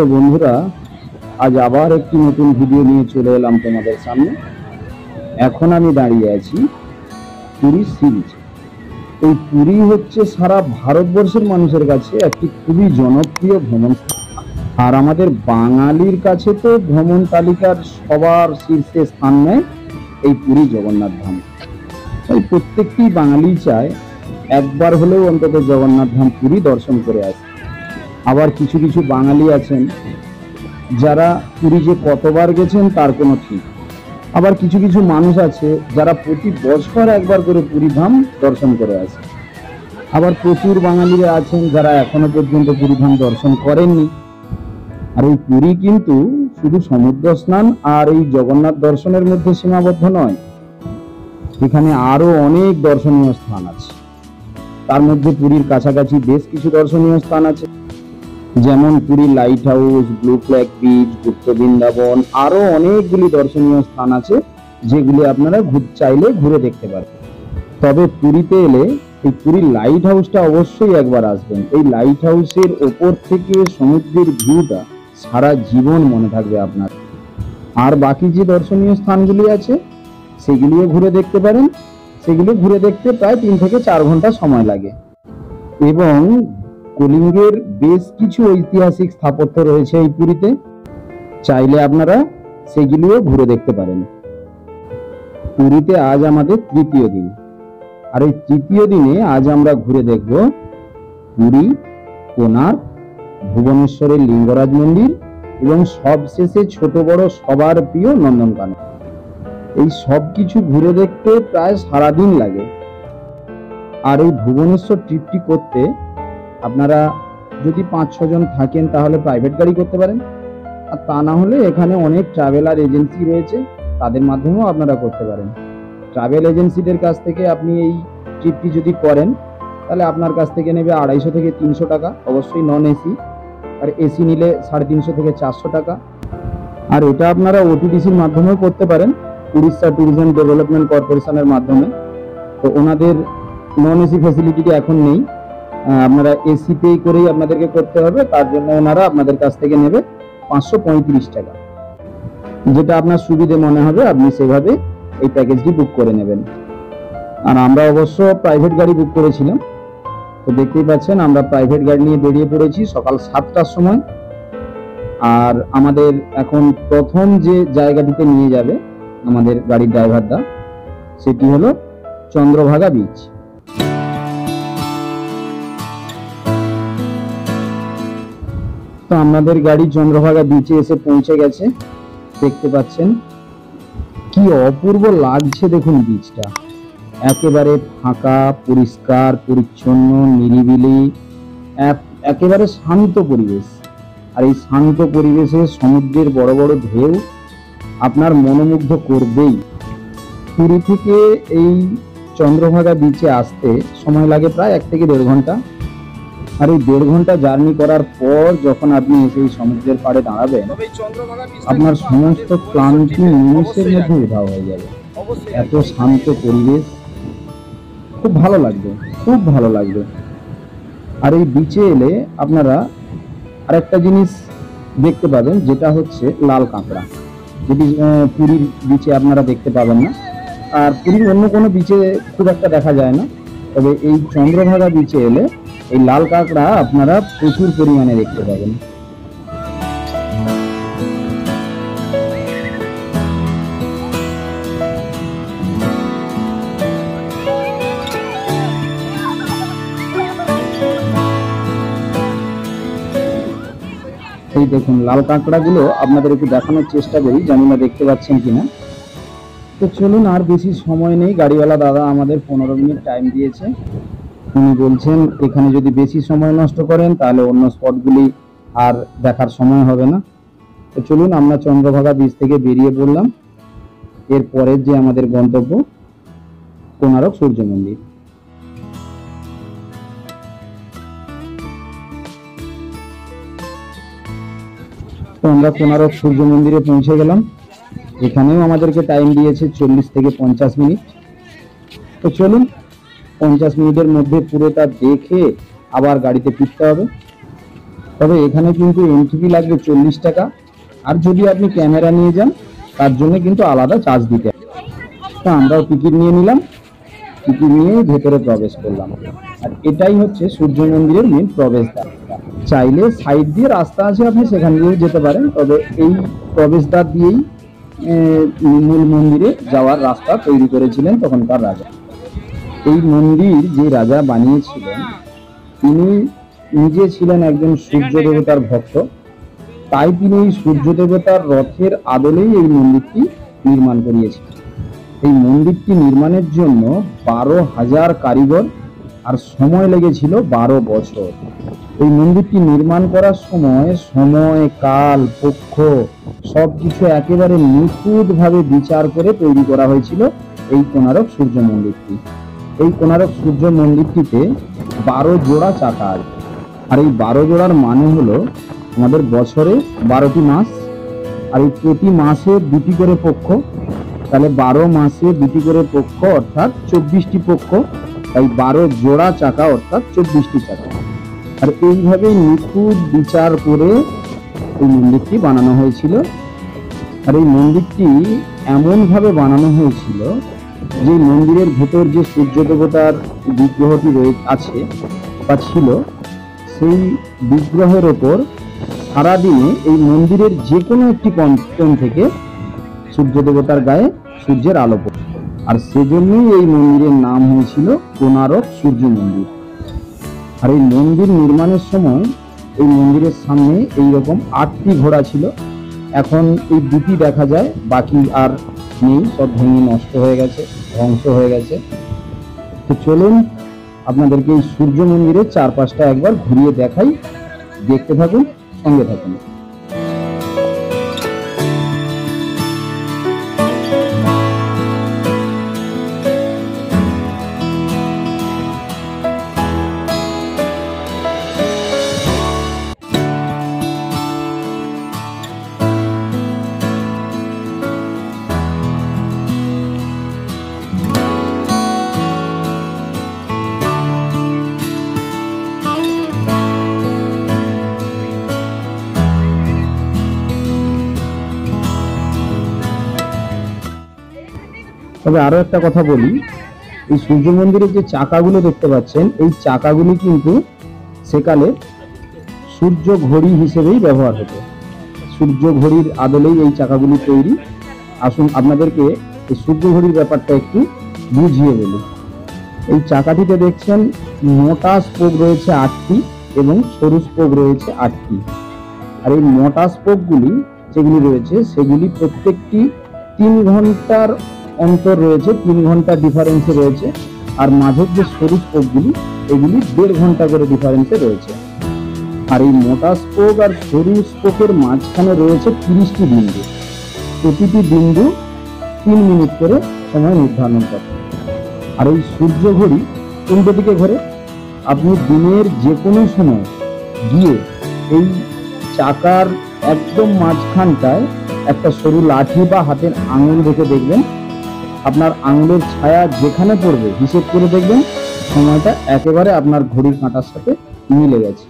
তো বন্ধুরা, আজ আবার একটি নতুন ভিডিও নিয়ে চলে এলাম তোমাদের সামনে। এখন আমি দাঁড়িয়ে আছি পুরী সি বিচে। এই পুরী হচ্ছে সারা ভারতবর্ষের মানুষের কাছে একটি খুবই জনপ্রিয় ভ্রমণ স্থান। আর আমাদের বাঙালির কাছে তো ভ্রমণ তালিকার সবার শীর্ষে স্থান নেয় এই পুরী জগন্নাথ ধাম। তাই প্রত্যেকটি বাঙালি চায় একবার হলেও অন্তত জগন্নাথ ধাম পুরী দর্শন করে আসে। আবার কিছু কিছু বাঙালি আছেন যারা পুরী যে কতবার গেছেন তার কোনো ঠিক। আবার কিছু কিছু মানুষ আছে যারা প্রতি বছর একবার করে পুরী ধাম দর্শন করে আসে। আবার প্রচুর বাঙালিরা আছেন যারা এখনো পর্যন্ত পুরী ধাম দর্শন করেননি। আর এই পুরী কিন্তু শুধু সমুদ্র স্নান আর এই জগন্নাথ দর্শনের মধ্যে সীমাবদ্ধ নয়, এখানে আরো অনেক দর্শনীয় স্থান আছে। তার মধ্যে পুরীর কাছাকাছি বেশ কিছু দর্শনীয় স্থান আছে, যেমন Puri lighthouse, blue flag beach, Gupta Vrindavan, আরো অনেকগুলি দর্শনীয় স্থান আছে যেগুলি আপনারা চাইলে ঘুরে দেখতে পারেন। তবে পুরীতে এলে এই পুরীর লাইট হাউসটা অবশ্যই একবার আসবেন। এই লাইট হাউসের ওপর থেকে সমুদ্রের ভিউটা সারা জীবন মনে থাকবে আপনার। আর বাকি যে দর্শনীয় স্থানগুলি আছে সেগুলিও ঘুরে দেখতে পারেন। সেগুলি ঘুরে দেখতে প্রায় 3 থেকে 4 ঘন্টা সময় লাগে। এবং কলিঙ্গের বেশ কিছু ঐতিহাসিক স্থাপত্য রয়েছে এই পুরীতে, চাইলে আপনারা সেগুলিও ঘুরে দেখতে পারেন। পুরীতে আজ আমাদের তৃতীয় দিন, আর এই তৃতীয় দিনে আজ আমরা ঘুরে দেখব পুরী, কোণার্ক, ভুবনেশ্বরের লিঙ্গরাজ মন্দির এবং সবশেষে ছোট বড় সবার প্রিয় নন্দনকানন। এই সব কিছু ঘুরে দেখতে প্রায় সারাদিন লাগে। আর এই ভুবনেশ্বর ট্রিপটি করতে আপনারা যদি 5-6 জন থাকেন তাহলে প্রাইভেট গাড়ি করতে পারেন, আর তা না হলে এখানে অনেক ট্রাভেলার এজেন্সি রয়েছে, তাদের মাধ্যমেও আপনারা করতে পারেন। ট্রাভেল এজেন্সিদের কাছ থেকে আপনি এই ট্রিপটি যদি করেন তাহলে আপনার কাছ থেকে নেবে 250 থেকে 300 টাকা, অবশ্যই নন এসি। আর এসি নিলে 350 থেকে 400 টাকা। আর এটা আপনারা ওটিডিসির মাধ্যমেও করতে পারেন, উড়িষ্যা ট্যুরিজম ডেভেলপমেন্ট কর্পোরেশনের মাধ্যমে। তো ওনাদের নন এসি ফ্যাসিলিটিটি এখন নেই, আপনারা এসি পে করেই আপনাদেরকে করতে হবে। তার জন্য ওনারা আপনাদের কাছ থেকে নেবে 535 টাকা। যেটা আপনার সুবিধে মনে হবে আপনি সেভাবে এই প্যাকেজটি বুক করে নেবেন। আর আমরা অবশ্য প্রাইভেট গাড়ি বুক করেছিলাম। তো দেখতেই পাচ্ছেন আমরা প্রাইভেট গাড়ি নিয়ে বেরিয়ে পড়েছি সকাল 7টার সময়। আর আমাদের এখন প্রথম যে জায়গাটিতে নিয়ে যাবে আমাদের গাড়ির ড্রাইভারদা, সেটি হলো চন্দ্রভাগা বিচ। তো আমাদের গাড়ি চন্দ্রভাগা বিচে এসে পৌঁছে গেছে। দেখতে পাচ্ছেন কি অপূর্ব লাগছে, দেখুন বিচটা একেবারে ফাঁকা, পরিষ্কার পরিচ্ছন্ন, নিরিবিলি, একেবারে শান্ত পরিবেশ। আর এই শান্ত পরিবেশে সমুদ্রের বড় বড় ঢেউ আপনার মনোমুগ্ধ করবেই। পুরী থেকে এই চন্দ্রভাগা বিচে আসতে সময় লাগে প্রায় 1 থেকে 1.5 ঘন্টা। আর এই 1.5 ঘন্টা জার্নি করার পর যখন আপনি এসে সমুদ্রের পাড়ে দাঁড়াবেন, আপনার সমস্ত ক্লান্তি নিমেষের মধ্যে উধাও হয়ে যাবে। এত শান্ত পরিবেশ, খুব ভালো লাগবে, খুব ভালো লাগবে। আর এই বিচে এলে আপনারা আরেকটা জিনিস দেখতে পাবেন, যেটা হচ্ছে লাল কাঁকড়া, যেটি পুরীর বিচে আপনারা দেখতে পাবেন না। আর পুরীর অন্য কোনো বিচে খুব একটা দেখা যায় না, তবে এই চন্দ্রভাগা বিচে এলে এই লাল কাঁকড়া আপনারা প্রচুর পরিমাণে দেখতে পাবেন। এই দেখুন লাল কাঁকড়াগুলো আপনাদের একটু দেখানোর চেষ্টা করি, জানি না দেখতে পাচ্ছেন কিনা। তো চলুন, আর বেশি সময় নেই। গাড়িওয়ালা দাদা আমাদের 15 মিনিট টাইম দিয়েছে। উনি বলছেন এখানে যদি বেশি সময় নষ্ট করেন তাহলে অন্য স্পটগুলি আর দেখার সময় হবে না। তো চলুন, আমরা চন্দ্রভাগা বিচ থেকে বেরিয়ে পড়লাম। এরপরের যে আমাদের গন্তব্য কোণার্ক সূর্য মন্দির। তো আমরা কোণার্ক সূর্য মন্দিরে পৌঁছে গেলাম। এখানেও আমাদেরকে টাইম দিয়েছে 40 থেকে 50 মিনিট। তো চলুন, 50 মিনিটের মধ্যে পুরোটা দেখে আবার গাড়িতে ফিরতে হবে। তবে এখানে কিন্তু এন্ট্রি লাগবে 40 টাকা, আর যদি আপনি ক্যামেরা নিয়ে যান তার জন্য কিন্তু আলাদা চার্জ দিতে হবে। তো আমরাও টিকিট নিয়ে নিলাম, টিকিট নিয়ে ভেতরে প্রবেশ করলাম। আর এটাই হচ্ছে সূর্য মন্দিরের মেন প্রবেশদ্বার। চাইলে সাইড দিয়ে রাস্তা আছে, আপনি সেখান দিয়েও যেতে পারেন, তবে এই প্রবেশদ্বার দিয়েই মূল মন্দিরে যাওয়ার রাস্তা তৈরি করেছিলেন তখনকার রাজা। এই মন্দির যে রাজা বানিয়েছিলেন তিনি নিজে ছিলেন একজন সূর্য দেবতার ভক্ত, তাই তিনি এই সূর্য দেবতার রথের আদলেই এই মন্দিরটি নির্মাণ করিয়েছিলেন। এই মন্দিরটি নির্মাণের জন্য 12,000 কারিগর আর সময় লেগেছিল 12 বছর। এই মন্দিরটি নির্মাণ করার সময় কাল পক্ষ সবকিছু একেবারে নিখুঁতভাবে বিচার করে তৈরি করা হয়েছিল এই কোণারক সূর্য মন্দিরটি। এই কোণারক সূর্য মন্দিরটিতে 12 জোড়া চাকা আছে। আর এই 12 জোড়ার মানে হলো আমাদের বছরে 12টি মাস, আর এই প্রতি মাসে 2টি করে পক্ষ, তাহলে 12 মাসে 2টি করে পক্ষ অর্থাৎ 24টি পক্ষ, তাই 12 জোড়া চাকা অর্থাৎ 24টি চাকা। আর এইভাবে নিখুঁত বিচার করে এই মন্দিরটি বানানো হয়েছিল। আর এই মন্দিরটি এমনভাবে বানানো হয়েছিল যে মন্দিরের ভেতর যে সূর্য দেবতার বিগ্রহটি আছে বা ছিল, সেই বিগ্রহের ওপর সারাদিনে এই মন্দিরের যে কোনো একটি কোণ থেকে সূর্য দেবতার গায়ে সূর্যের আলো পড়ে, আর সেজন্যই এই মন্দিরের নাম হয়েছিল কোণারক সূর্য মন্দির। আর এই মন্দির নির্মাণের সময় এই মন্দিরের সামনে এইরকম 8টি ঘোড়া ছিল। এখন এই 2টি দেখা যায়, বাকি আর নেই, সব ভেঙে নষ্ট হয়ে গেছে, ধ্বংস হয়ে গেছে। তো চলুন আপনাদেরকে এই সূর্য মন্দিরের চারপাশটা একবার ঘুরিয়ে দেখাই, দেখতে থাকুন, সঙ্গে থাকুন। তবে আরো একটা কথা বলি, এই সূর্য মন্দিরের যে চাকাগুলো দেখতে পাচ্ছেন, এই চাকাগুলি কিন্তু সেকালে সূর্য ঘড়ি হিসেবেই ব্যবহার হতো। সূর্য ঘড়ির আদলেই এই চাকাগুলি তৈরি। আসুন আপনাদেরকে এই সূর্য ঘড়ির ব্যাপারটা একটু বুঝিয়ে বলি। এই চাকাটিতে দেখছেন মোটা স্পোক রয়েছে 8টি এবং সরু স্পোক রয়েছে 8টি। আর এই মোটা স্পোকগুলি যেগুলি রয়েছে সেগুলি প্রত্যেকটি 3 ঘন্টার অন্তর রয়েছে, 3 ঘন্টা ডিফারেন্সে রয়েছে। আর মাঝের যে সরু স্পোকগুলি এগুলি 1.5 ঘন্টা করে ডিফারেন্সে রয়েছে। আর এই মোটা স্পোক আর সরু স্পোকের মাঝখানে রয়েছে 30টি বিন্দু, প্রতিটি বিন্দু 3 মিনিট করে সময় নির্ধারণ করে। আর এই সূর্য ঘড়ি উল্টো দিকে ঘোরে। আপনি দিনের যে কোনো সময় গিয়ে এই চাকার একদম মাঝখানটায় একটা সরু লাঠি বা হাতের আঙুল রেখে দেখবেন, আপনার আঙুলের ছায়া যেখানে পড়বে হিসেব করে দেখবেন সময়টা একেবারে আপনার ঘড়ির কাঁটার সাথে মিলে গেছে।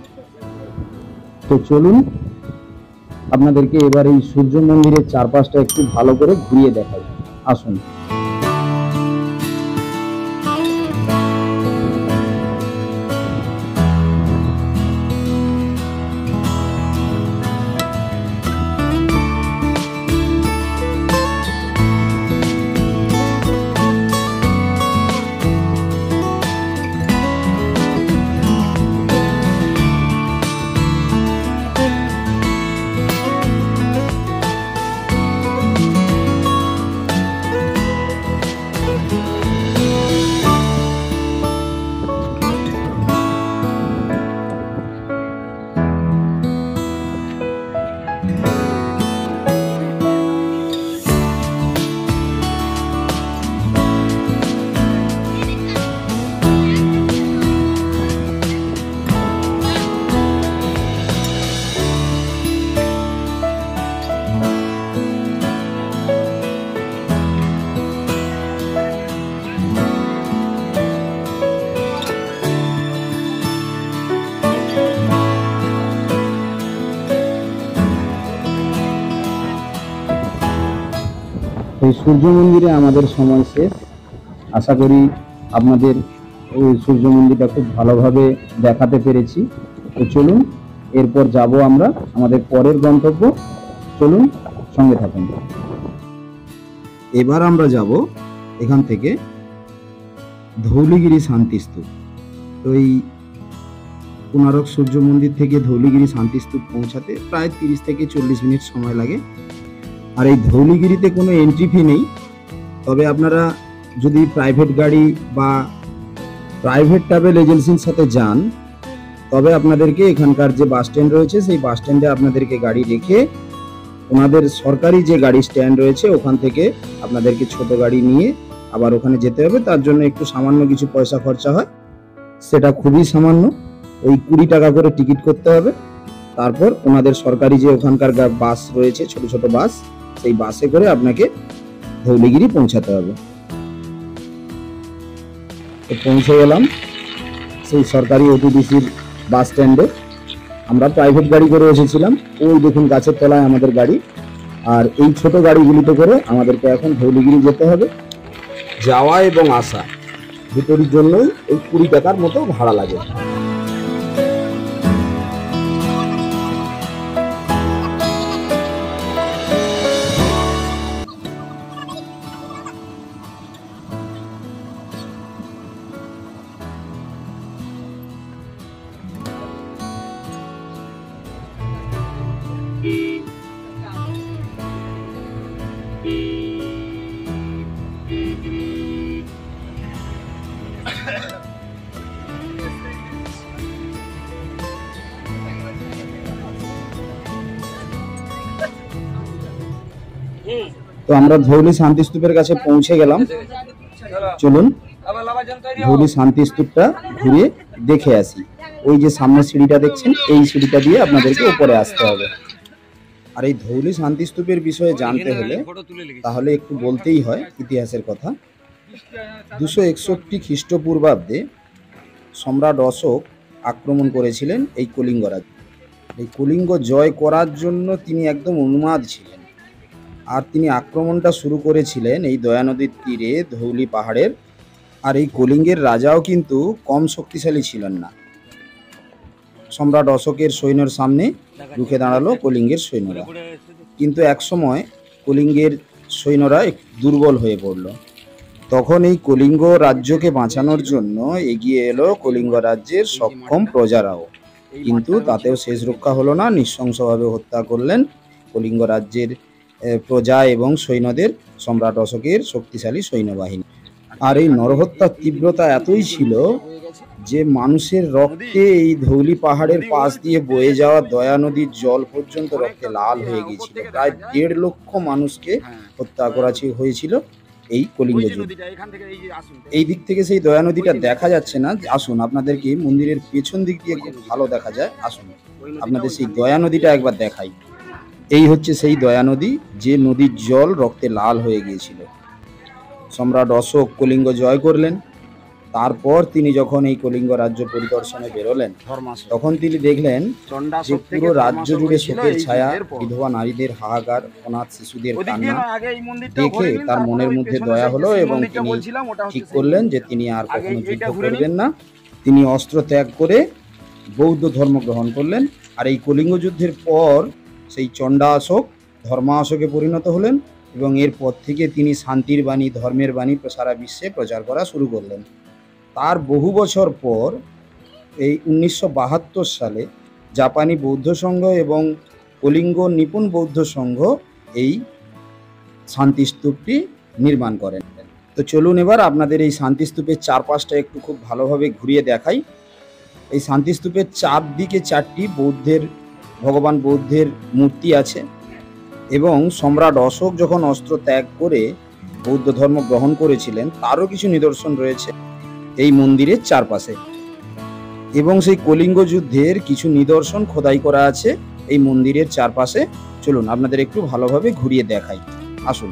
তো চলুন আপনাদেরকে এবার এই সূর্য মন্দিরের চারপাশটা একটু ভালো করে ঘুরিয়ে দেখাই, আসুন। এই সূর্য মন্দিরে আমাদের সময় শেষ। আশা করি আপনাদের ওই সূর্য মন্দিরটা খুব ভালোভাবে দেখাতে পেরেছি। তো চলুন এরপর যাব আমরা আমাদের পরের গন্তব্য। চলুন সঙ্গে থাকুন। এবার আমরা যাব এখান থেকে ধৌলিগিরি শান্তিস্তূপ। তো এই কোণারক সূর্য মন্দির থেকে ধৌলিগিরি শান্তিস্তূপ পৌঁছাতে প্রায় 30 থেকে 40 মিনিট সময় লাগে। আর এই ধৌলিগিরিতে কোনো এন্ট্রি ফি নেই, তবে আপনারা যদি প্রাইভেট গাড়ি বা প্রাইভেট ট্রাভেল এজেন্সির সাথে যান তবে আপনাদেরকে এখানকার যে বাস স্ট্যান্ড রয়েছে সেই বাস স্ট্যান্ডে আপনাদেরকে গাড়ি রেখে ওনাদের সরকারি যে গাড়ি স্ট্যান্ড রয়েছে ওখান থেকে আপনাদেরকে ছোট গাড়ি নিয়ে আবার ওখানে যেতে হবে। তার জন্য একটু সামান্য কিছু পয়সা খরচা হয়, সেটা খুবই সামান্য, ওই 20 টাকা করে টিকিট করতে হবে। তারপর ওনাদের সরকারি যে ওখানকার বাস রয়েছে, ছোট ছোট বাস, সেই বাসে করে আপনাকে ধৌলিগিরি পৌঁছাতে হবে। তো পৌঁছে গেলাম সেই সরকারি ওটিডিসির বাস স্ট্যান্ডে। আমরা প্রাইভেট গাড়ি করে এসেছিলাম, ওই দেখুন গাছের তলায় আমাদের গাড়ি। আর এই ছোট গাড়িগুলিতে করে আমাদেরকে এখন ধৌলিগিরি যেতে হবে। যাওয়া এবং আসা দুটোর জন্যই এই 20 টাকার মতো ভাড়া লাগে। তো আমরা ধৌলি শান্তিস্তূপের কাছে পৌঁছে গেলাম। চলুন ধৌলি শান্তিস্তূপটা ঘুরে দেখে আসি। ওই যে সামনের সিঁড়িটা দেখছেন, এই সিঁড়িটা দিয়ে আপনাদেরকে উপরে আসতে হবে। আর এই ধৌলি শান্তিস্তূপের বিষয়ে জানতে হলে তাহলে একটু বলতেই হয় ইতিহাসের কথা। 261 খ্রিস্টপূর্বাব্দে সম্রাট অশোক আক্রমণ করেছিলেন এই কলিঙ্গ রাজ্য। এই কলিঙ্গ জয় করার জন্য তিনি একদম উন্মাদ ছিলেন। আর তিনি আক্রমণটা শুরু করেছিলেন এই দয়া নদীর তীরে ধৌলি পাহাড়ের। আর এই কলিঙ্গের রাজাও কিন্তু কম শক্তিশালী ছিলেন না। সম্রাট অশোকের সৈন্যের সামনে রুখে দাঁড়ালো কলিঙ্গের সৈন্যরা। কিন্তু একসময় কলিঙ্গের সৈন্যরা একটু দুর্বল হয়ে পড়ল। তখন এই কলিঙ্গ রাজ্যকে বাঁচানোর জন্য এগিয়ে এলো কলিঙ্গ রাজ্যের সক্ষম প্রজারাও। কিন্তু তাতেও শেষ রক্ষা হলো না, নৃশংসভাবে হত্যা করলেন কলিঙ্গ রাজ্যের প্রজা এবং সৈন্যদের সম্রাট অশোকের শক্তিশালী সৈন্যবাহিনী। আর এই নরহত্যার তীব্রতা এতই ছিল যে মানুষের রক্তে এই ধৌলি পাহাড়ের পাশ দিয়ে বয়ে যাওয়া দয়া নদীর জল পর্যন্ত রক্তে লাল হয়ে গিয়েছিল। প্রায় 1.5 লক্ষ মানুষকে হত্যা করা হয়েছিল এই কলিঙ্গ যুদ্ধে। এই দিক থেকে সেই দয়া নদীটা দেখা যাচ্ছে না। আসুন আপনাদেরকে মন্দিরের পেছন দিক দিয়ে খুব ভালো দেখা যায়। আসুন আপনাদের সেই দয়া নদীটা একবার দেখাই। এই হচ্ছে সেই দয়া নদী, যে নদীর জল রক্তে লাল হয়ে গিয়েছিল। সম্রাট অশোক কলিঙ্গ জয় করলেন। তারপর তিনি যখন এই কলিঙ্গ রাজ্য পরিদর্শনে বেরোলেন তখন তিনি দেখলেন যে পুরো রাজ্য জুড়ে শোকের ছায়া, বিধবা নারীদের হাহাকার, অনাথ শিশুদের কান্না দেখে তার মনের মধ্যে দয়া হলো এবং তিনি ঠিক করলেন যে তিনি আর কখনো যুদ্ধ করবেন না। তিনি অস্ত্র ত্যাগ করে বৌদ্ধ ধর্ম গ্রহণ করলেন। আর এই কলিঙ্গ যুদ্ধের পর সেই চণ্ডা অশোক ধর্মা অশোকে পরিণত হলেন এবং এরপর থেকে তিনি শান্তির বাণী, ধর্মের বাণী সারা বিশ্বে প্রচার করা শুরু করলেন। তার বহু বছর পর এই 1972 সালে জাপানি বৌদ্ধ সংঘ এবং কলিঙ্গ নিপুণ বৌদ্ধ সংঘ এই শান্তিস্তূপটি নির্মাণ করেন। তো চলুন এবার আপনাদের এই শান্তিস্তূপের চারপাশটা একটু খুব ভালোভাবে ঘুরিয়ে দেখাই। এই শান্তিস্তূপের চারদিকে 4টি ভগবান বৌদ্ধের মূর্তি আছে এবং সম্রাট অশোক যখন অস্ত্র ত্যাগ করে বৌদ্ধ ধর্ম গ্রহণ করেছিলেন তারও কিছু নিদর্শন রয়েছে এই মন্দিরের চারপাশে। এবং সেই কলিঙ্গ যুদ্ধের কিছু নিদর্শন খোদাই করা আছে এই মন্দিরের চারপাশে। চলুন আপনাদের একটু ভালোভাবে ঘুরিয়ে দেখাই, আসুন।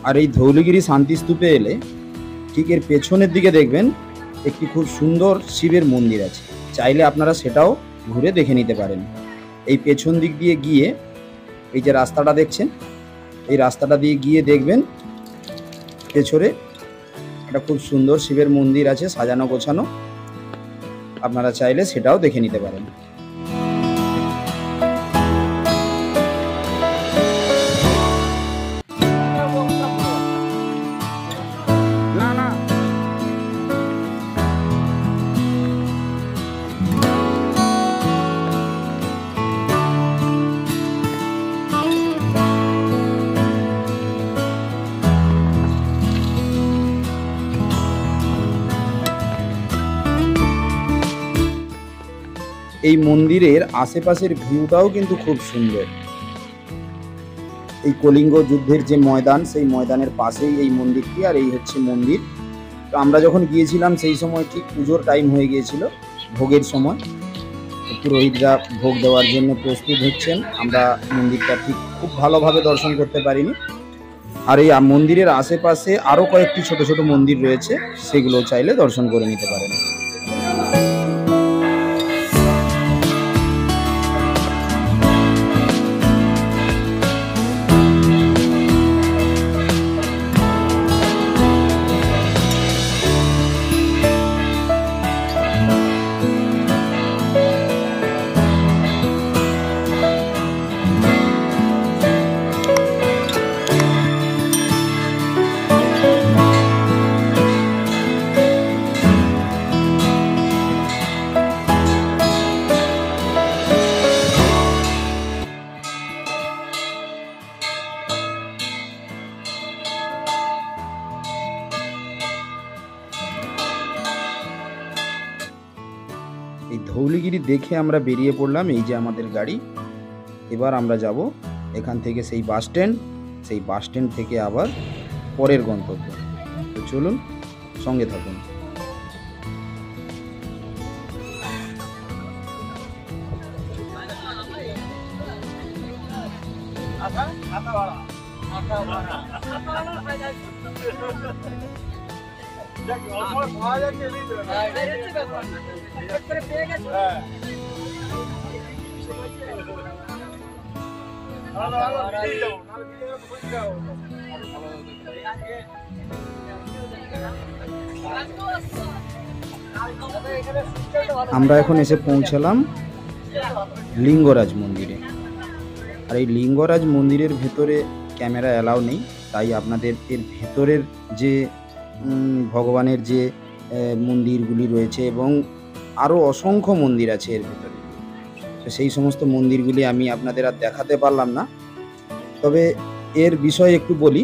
আর এই ধৌলিগিরি শান্তিস্তূপে এলে ঠিক এর পেছনের দিকে দেখবেন একটি খুব সুন্দর শিবের মন্দির আছে, চাইলে আপনারা সেটাও ঘুরে দেখে নিতে পারেন। এই পেছন দিক দিয়ে গিয়ে এই যে রাস্তাটা দেখছেন, এই রাস্তাটা দিয়ে গিয়ে দেখবেন পেছনে একটা খুব সুন্দর শিবের মন্দির আছে সাজানো গোছানো, আপনারা চাইলে সেটাও দেখে নিতে পারেন। এই মন্দিরের আশেপাশের ভিউটাও কিন্তু খুব সুন্দর। এই কলিঙ্গ যুদ্ধের যে ময়দান, সেই ময়দানের পাশেই এই মন্দিরটি, আর এই হচ্ছে মন্দির। তো আমরা যখন গিয়েছিলাম সেই সময় ঠিক পুজোর টাইম হয়ে গিয়েছিল, ভোগের সময়। পুরোহিতরা ভোগ দেওয়ার জন্য প্রস্তুত হচ্ছেন, আমরা মন্দিরটা ঠিক খুব ভালোভাবে দর্শন করতে পারিনি। আর এই মন্দিরের আশেপাশে আরও কয়েকটি ছোট ছোট মন্দির রয়েছে, সেগুলো চাইলে দর্শন করে নিতে পারেন। এই ধৌলিগিরি দেখে আমরা বেরিয়ে পড়লাম, এই যে আমাদের গাড়ি। এবার আমরা যাব এখান থেকে সেই বাস স্ট্যান্ড, সেই বাস স্ট্যান্ড থেকে আবার পরের গন্তব্য। তো চলুন, সঙ্গে থাকুন। আমরা এখন এসে পৌঁছালাম লিঙ্গরাজ মন্দিরে। আর এই লিঙ্গরাজ মন্দিরের ভেতরে ক্যামেরা অ্যালাউ নেই, তাই আপনাদের এর ভেতরের যে ভগবানের যে মন্দিরগুলি রয়েছে এবং আরও অসংখ্য মন্দির আছে এর ভেতরে, তো সেই সমস্ত মন্দিরগুলি আমি আপনাদের আর দেখাতে পারলাম না। তবে এর বিষয়ে একটু বলি।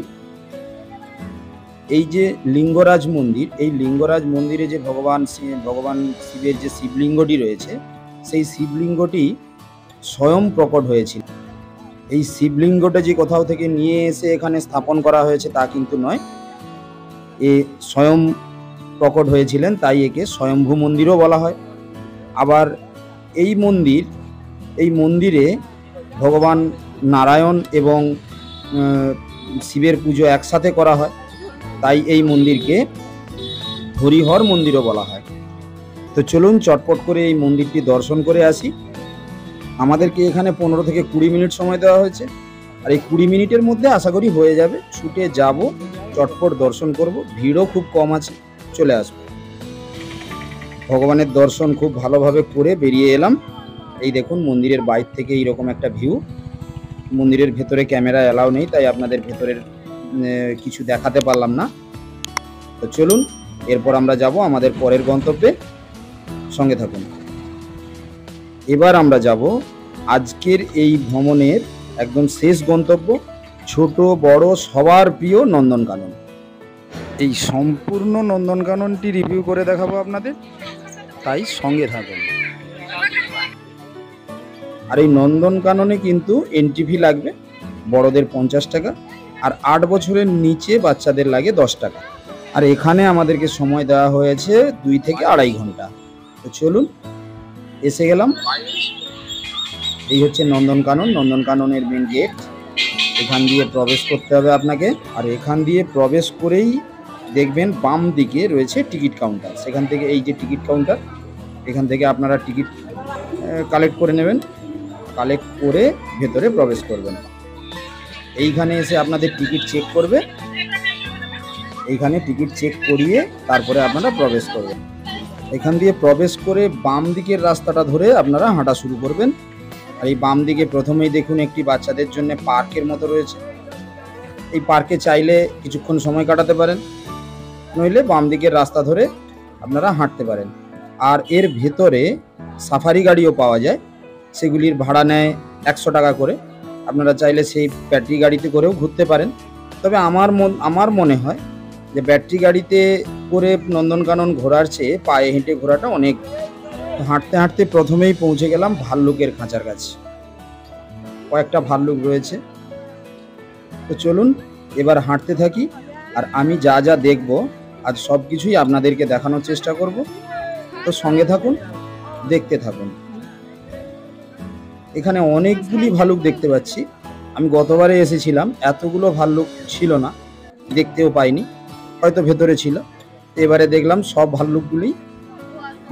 এই যে লিঙ্গরাজ মন্দির, এই লিঙ্গরাজ মন্দিরে যে ভগবান শিবের যে শিবলিঙ্গটি রয়েছে, সেই শিবলিঙ্গটি স্বয়ং প্রকট হয়েছিল। এই শিবলিঙ্গটা যে কোথাও থেকে নিয়ে এসে এখানে স্থাপন করা হয়েছে তা কিন্তু নয়, এ স্বয়ং প্রকট হয়েছিলেন, তাই একে স্বয়ম্ভু মন্দিরও বলা হয়। আবার এই মন্দিরে ভগবান নারায়ণ এবং শিবের পুজো একসাথে করা হয়, তাই এই মন্দিরকে হরিহর মন্দিরও বলা হয়। তো চলুন চটপট করে এই মন্দিরটি দর্শন করে আসি। আমাদেরকে এখানে 15 থেকে 20 মিনিট সময় দেওয়া হয়েছে, আর এই 20 মিনিটের মধ্যে আশা করি হয়ে যাবে। ছুটে যাব, চটপট দর্শন করব, ভিড়ও খুব কম আছে, চলে আসব। ভগবানের দর্শন খুব ভালোভাবে করে বেরিয়ে এলাম। এই দেখুন মন্দিরের বাইরে থেকে এইরকম একটা ভিউ। মন্দিরের ভেতরে ক্যামেরা অ্যালাউ নেই, তাই আপনাদের ভেতরের কিছু দেখাতে পারলাম না। তো চলুন, এরপর আমরা যাব আমাদের পরের গন্তব্যে, সঙ্গে থাকুন। এবার আমরা যাব আজকের এই ভ্রমণের একদম শেষ গন্তব্য, ছোট বড় সবার প্রিয় নন্দনকানন। এই সম্পূর্ণ নন্দনকাননটি রিভিউ করে দেখাবো আপনাদের, তাই সঙ্গে থাকুন। আর এই নন্দনকাননে কিন্তু এন্ট্রি ফি লাগবে, বড়দের 50 টাকা, আর 8 বছরের নিচে বাচ্চাদের লাগে 10 টাকা। আর এখানে আমাদেরকে সময় দেওয়া হয়েছে 2 থেকে 2.5 ঘন্টা। তো চলুন, এসে গেলাম। এই হচ্ছে নন্দনকানন, নন্দনকাননের মেন গেট। এখান দিয়ে প্রবেশ করতে হবে আপনাকে। আর এখান দিয়ে প্রবেশ করেই দেখবেন বাম দিকে রয়েছে টিকিট কাউন্টার। সেখান থেকে এই যে টিকিট কাউন্টার, এখান থেকে আপনারা টিকিট কালেক্ট করে নেবেন। কালেক্ট করে ভেতরে প্রবেশ করবেন। এইখানে এসে আপনাদের টিকিট চেক করবে। এইখানে টিকিট চেক করিয়ে তারপরে আপনারা প্রবেশ করবেন। এখান দিয়ে প্রবেশ করে বাম দিকের রাস্তাটা ধরে আপনারা হাঁটা শুরু করবেন। আর এই বাম দিকে প্রথমেই দেখুন একটি বাচ্চাদের জন্য পার্কের মতো রয়েছে। এই পার্কে চাইলে কিছুক্ষণ সময় কাটাতে পারেন, নইলে বাম দিকের রাস্তা ধরে আপনারা হাঁটতে পারেন। আর এর ভেতরে সাফারি গাড়িও পাওয়া যায়, সেগুলির ভাড়া নেয় 100 টাকা করে। আপনারা চাইলে সেই ব্যাটারি গাড়িতে করেও ঘুরতে পারেন। তবে আমার মনে হয় যে ব্যাটারি গাড়িতে করে নন্দনকানন ঘোরার চেয়ে পায়ে হেঁটে ঘোরাটা অনেক। হাঁটতে হাঁটতে প্রথমেই পৌঁছে গেলাম ভাল্লুকের খাঁচার কাছে। কয়েকটা ভাল্লুক রয়েছে। তো চলুন এবার হাঁটতে থাকি, আর আমি যা যা দেখব আজ সব কিছুই আপনাদেরকে দেখানোর চেষ্টা করব। তো সঙ্গে থাকুন, দেখতে থাকুন। এখানে অনেকগুলি ভাল্লুক দেখতে পাচ্ছি। আমি গতবারে এসেছিলাম, এতগুলো ভাল্লুক ছিল না, দেখতেও পাইনি, হয়তো ভেতরে ছিল। এবারে দেখলাম সব ভাল্লুকগুলি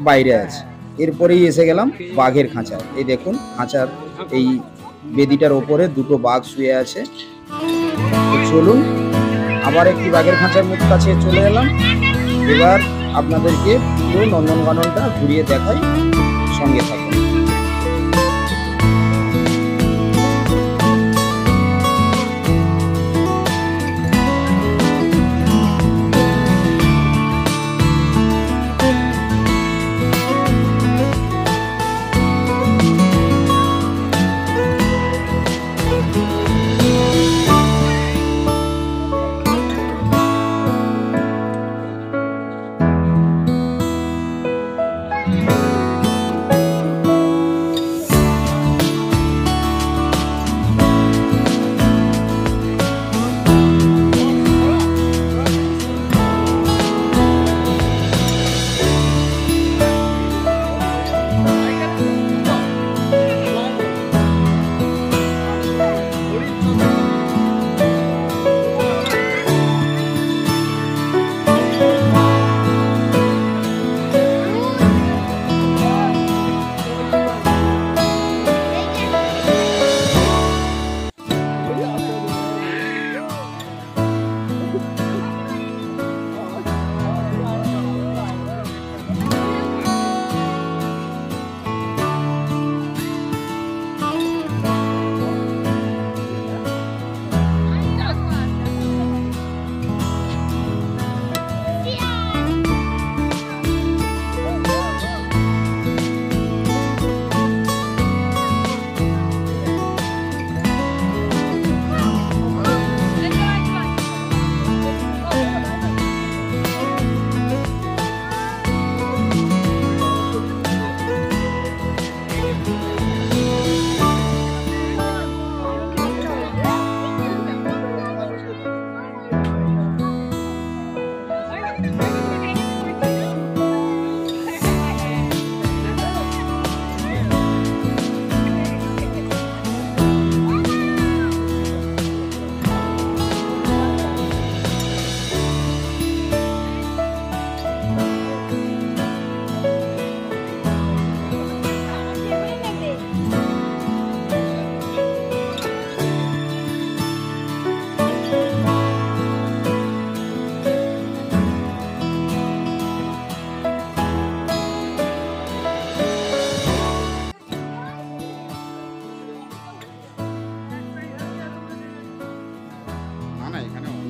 বাইরে আছে। এরপরেই এসে গেলাম বাঘের খাঁচায়। এই দেখুন খাঁচার এই বেদিটার ওপরে দুটো বাঘ শুয়ে আছে। তো চলুন আবার একটি বাঘের খাঁচার কাছে চলে এলাম। এবার আপনাদেরকে পুরো নন্দনকাননটা ঘুরিয়ে দেখাই, সঙ্গে থাকুন।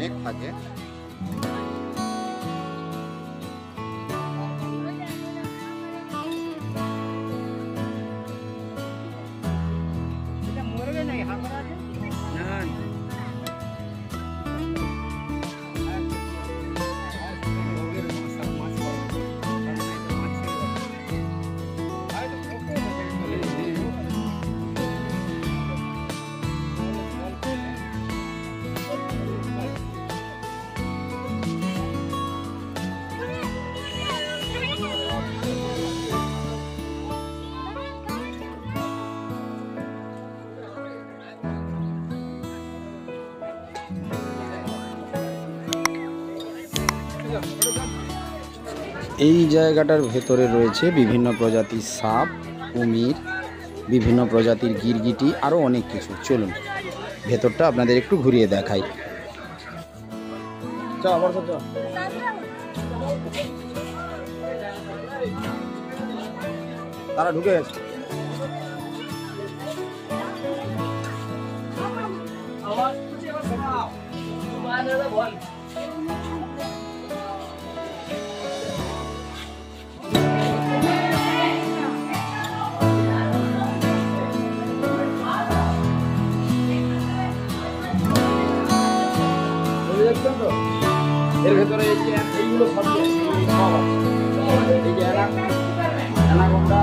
অনেক থাকে। এই জায়গাটার ভেতরে রয়েছে বিভিন্ন প্রজাতির সাপ, কুমির, বিভিন্ন প্রজাতির গিরগিটি, আরও অনেক কিছু। চলুন ভেতরটা আপনাদের একটু ঘুরিয়ে দেখাই। তারা ঢুকে গেছে। এর ভেতরে এইগুলো সব এই যে অ্যানাকোন্ডা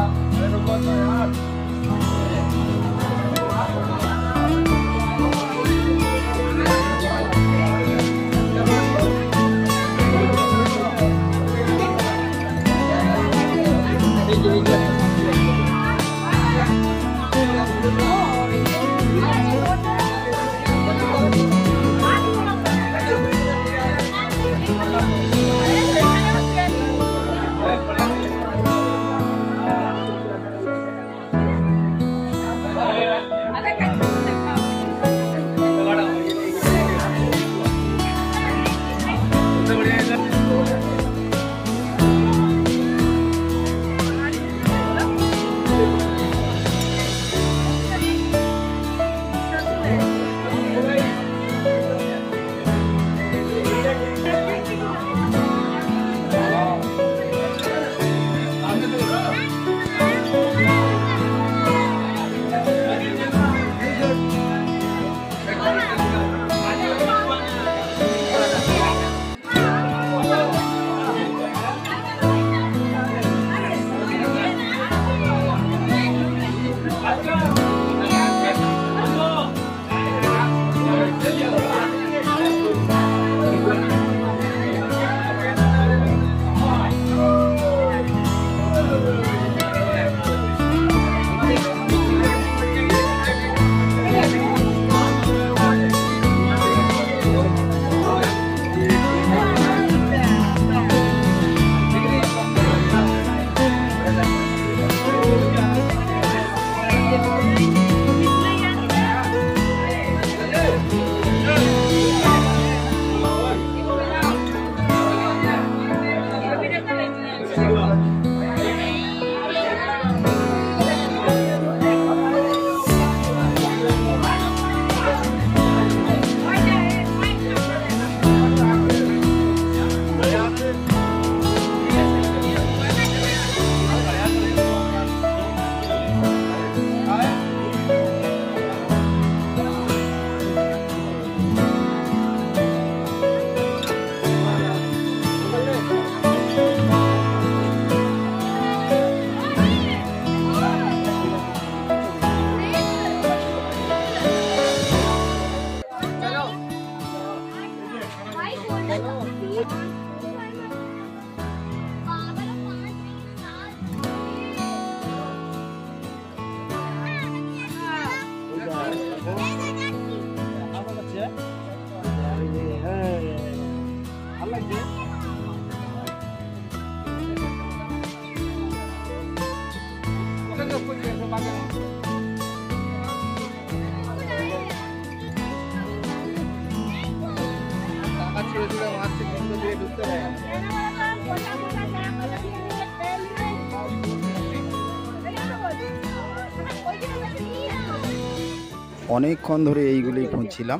অনেকক্ষণ ধরে এইগুলি খুঁজছিলাম।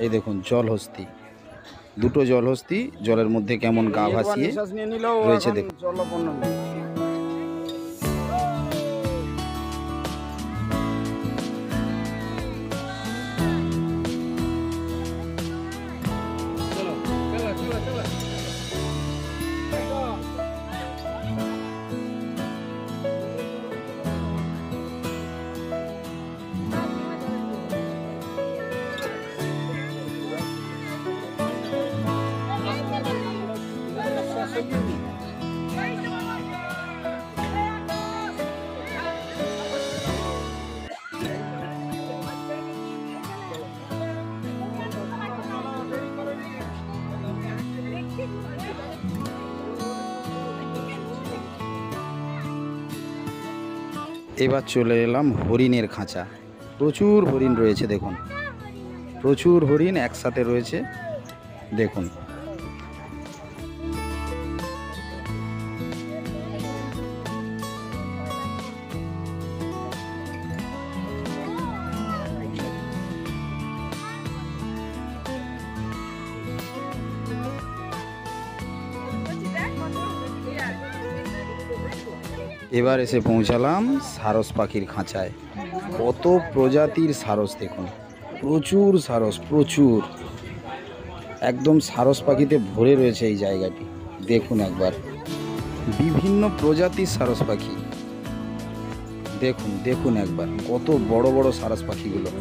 এই দেখুন জলহস্তি, দুটো জলহস্তি জলের মধ্যে কেমন গা ভাসিয়ে রয়েছে দেখুন। এবার চলে এলাম হরিণের খাঁচা। প্রচুর হরিণ রয়েছে, দেখুন প্রচুর হরিণ একসাথে রয়েছে, দেখুন। এবার এসে পৌঁছালাম সারস পাখির খাঁচায়। কত প্রজাতির সারস দেখুন, প্রচুর সারস, প্রচুর, একদম সারস পাখিতে ভরে রয়েছে এই জায়গাটি। দেখুন একবার, বিভিন্ন প্রজাতির সারস পাখি দেখুন, দেখুন একবার কত বড় বড় সারস পাখিগুলো।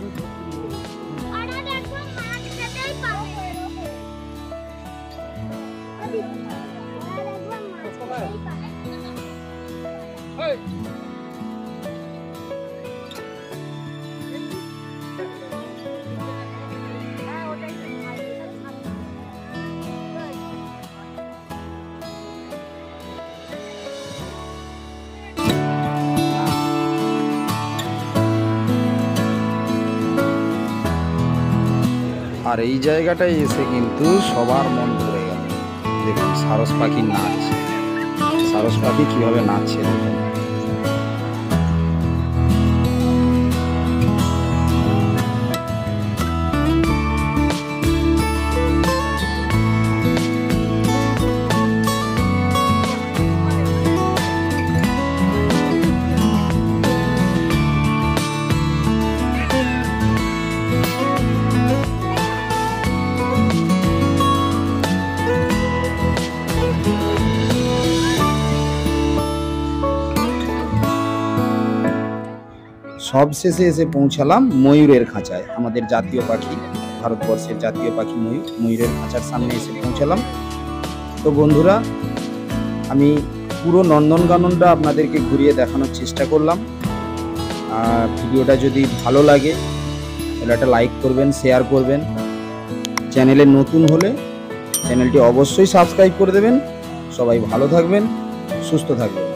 আর এই জায়গাটায় এসে কিন্তু সবার মন ভরে গেল। দেখুন সারস পাখির নাচ, সারস পাখি কিভাবে নাচছে দেখুন। সব শেষে এসে পৌঁছালাম ময়ূরের খাঁচায়, আমাদের জাতীয় পাখি, ভারতবর্ষের জাতীয় পাখি ময়ূর। ময়ূরের খাঁচার সামনে এসে পৌঁছালাম। তো বন্ধুরা, আমি পুরো নন্দনকাননটা আপনাদেরকে ঘুরিয়ে দেখানোর চেষ্টা করলাম। আর ভিডিওটা যদি ভালো লাগে তাহলে একটা লাইক করবেন, শেয়ার করবেন। চ্যানেলে নতুন হলে চ্যানেলটি অবশ্যই সাবস্ক্রাইব করে দেবেন। সবাই ভালো থাকবেন, সুস্থ থাকবেন।